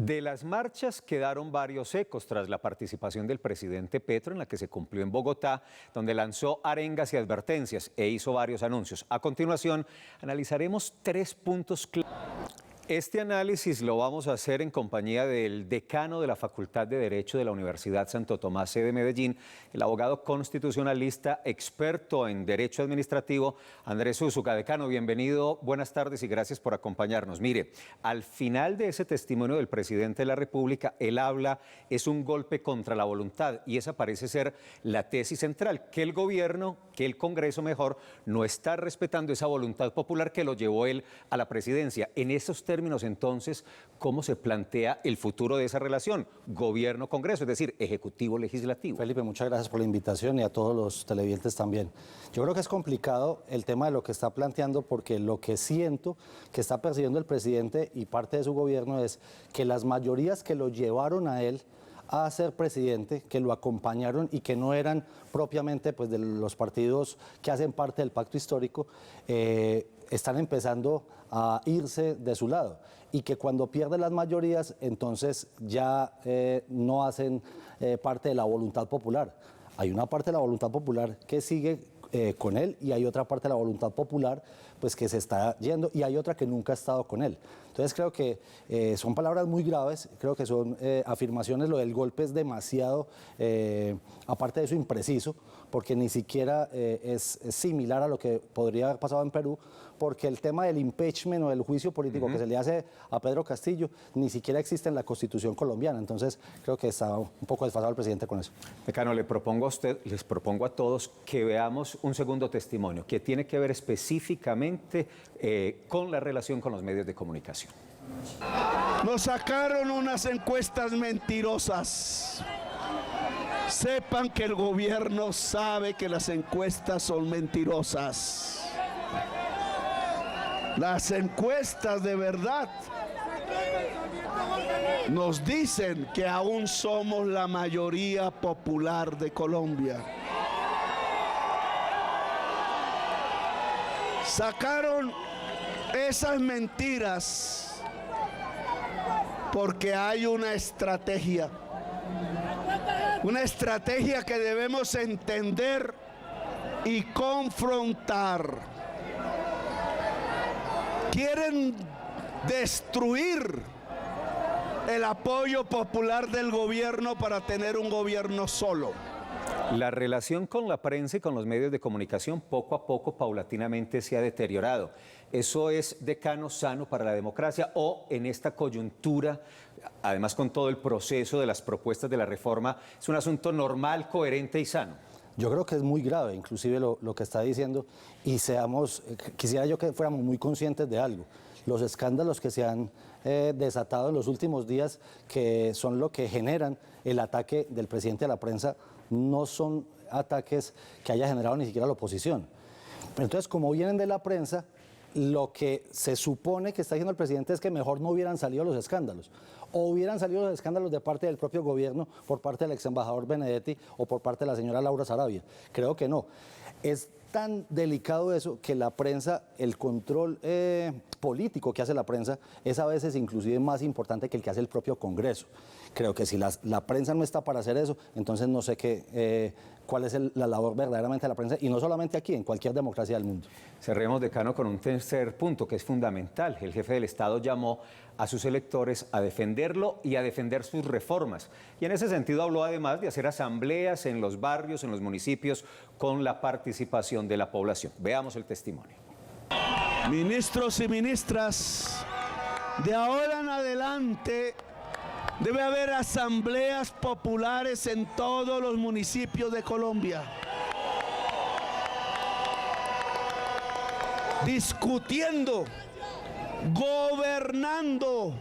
De las marchas quedaron varios ecos tras la participación del presidente Petro en la que se cumplió en Bogotá, donde lanzó arengas y advertencias e hizo varios anuncios. A continuación, analizaremos 3 puntos clave. Este análisis lo vamos a hacer en compañía del decano de la Facultad de Derecho de la Universidad Santo Tomás, sede Medellín, el abogado constitucionalista, experto en Derecho Administrativo, Andrés Úsuga. Decano, bienvenido, buenas tardes y gracias por acompañarnos. Mire, al final de ese testimonio del presidente de la República, él habla, es un golpe contra la voluntad, y esa parece ser la tesis central, que el gobierno, que el Congreso mejor, no está respetando esa voluntad popular que lo llevó él a la presidencia. En esos términos, entonces, ¿cómo se plantea el futuro de esa relación gobierno-congreso, es decir, ejecutivo-legislativo? Felipe, muchas gracias por la invitación y a todos los televidentes también. Yo creo que es complicado el tema de lo que está planteando, porque lo que siento que está percibiendo el presidente y parte de su gobierno es que las mayorías que lo llevaron a él a ser presidente, que lo acompañaron y que no eran propiamente pues, de los partidos que hacen parte del pacto histórico, están empezando a irse de su lado, y que cuando pierden las mayorías entonces ya no hacen parte de la voluntad popular. Hay una parte de la voluntad popular que sigue con él, y hay otra parte de la voluntad popular pues que se está yendo, y hay otra que nunca ha estado con él. Entonces creo que son palabras muy graves, creo que son afirmaciones. Lo del golpe es demasiado, aparte de eso, impreciso, porque ni siquiera es similar a lo que podría haber pasado en Perú, porque el tema del impeachment o del juicio político que se le hace a Pedro Castillo ni siquiera existe en la Constitución colombiana. Entonces creo que está un poco desfasado el presidente con eso. Decano, les propongo a todos que veamos un segundo testimonio que tiene que ver específicamente con la relación con los medios de comunicación. Nos sacaron unas encuestas mentirosas. Sepan que el gobierno sabe que las encuestas son mentirosas. Las encuestas de verdad nos dicen que aún somos la mayoría popular de Colombia. Sacaron esas mentiras porque hay una estrategia que debemos entender y confrontar. Quieren destruir el apoyo popular del gobierno para tener un gobierno solo. La relación con la prensa y con los medios de comunicación poco a poco, paulatinamente, se ha deteriorado. ¿Eso es, decano, sano para la democracia, o en esta coyuntura, además con todo el proceso de las propuestas de la reforma, es un asunto normal, coherente y sano? Yo creo que es muy grave, inclusive lo que está diciendo, y quisiera yo que fuéramos muy conscientes de algo. Los escándalos que se han desatado en los últimos días, que son lo que generan el ataque del presidente a la prensa, no son ataques que haya generado ni siquiera la oposición. Pero entonces, como vienen de la prensa, lo que se supone que está diciendo el presidente es que mejor no hubieran salido los escándalos, o hubieran salido los escándalos de parte del propio gobierno, por parte del ex embajador Benedetti o por parte de la señora Laura Sarabia. Creo que no. Es tan delicado eso que la prensa, el control político que hace la prensa es a veces inclusive más importante que el que hace el propio Congreso. Creo que si la prensa no está para hacer eso, entonces no sé cuál es la labor verdaderamente de la prensa, y no solamente aquí, en cualquier democracia del mundo. Cerremos, decano, con un tercer punto que es fundamental. El jefe del Estado llamó a sus electores a defenderlo y a defender sus reformas. Y en ese sentido habló además de hacer asambleas en los barrios, en los municipios, con la participación de la población. Veamos el testimonio. Ministros y ministras, de ahora en adelante debe haber asambleas populares en todos los municipios de Colombia, discutiendo, gobernando.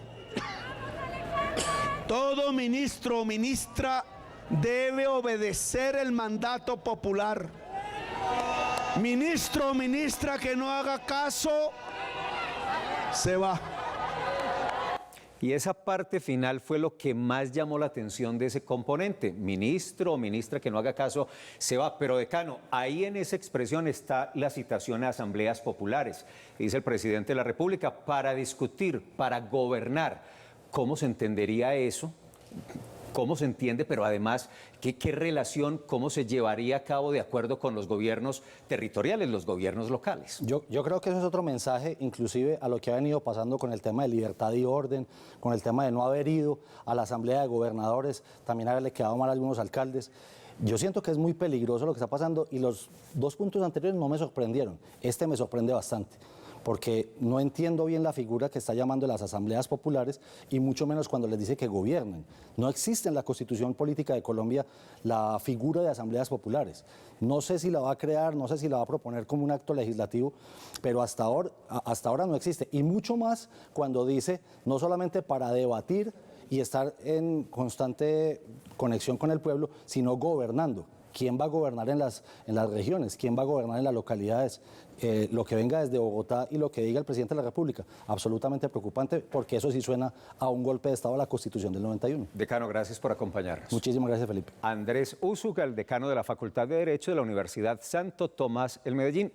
Todo ministro o ministra debe obedecer el mandato popular. Ministro o ministra que no haga caso, se va. Y esa parte final fue lo que más llamó la atención de ese componente. Ministro o ministra que no haga caso, se va. Pero, decano, ahí en esa expresión está la citación a asambleas populares. Dice el presidente de la República, para discutir, para gobernar. ¿cómo se entendería eso? ¿Cómo se entiende? Pero además, ¿qué relación, cómo se llevaría a cabo de acuerdo con los gobiernos territoriales, los gobiernos locales? Yo creo que eso es otro mensaje, inclusive a lo que ha venido pasando con el tema de libertad y orden, con el tema de no haber ido a la Asamblea de Gobernadores, también haberle quedado mal a algunos alcaldes. Yo siento que es muy peligroso lo que está pasando y los dos puntos anteriores no me sorprendieron. Este me sorprende bastante, porque no entiendo bien la figura que está llamando las asambleas populares y mucho menos cuando les dice que gobiernen. No existe en la Constitución Política de Colombia la figura de asambleas populares. No sé si la va a crear, no sé si la va a proponer como un acto legislativo, pero hasta ahora no existe. Y mucho más cuando dice no solamente para debatir y estar en constante conexión con el pueblo, sino gobernando. ¿Quién va a gobernar en las regiones? ¿Quién va a gobernar en las localidades? Lo que venga desde Bogotá y lo que diga el presidente de la República, absolutamente preocupante, porque eso sí suena a un golpe de Estado a la Constitución del 91. Decano, gracias por acompañarnos. Muchísimas gracias, Felipe. Andrés Úsuga, el decano de la Facultad de Derecho de la Universidad Santo Tomás, el Medellín.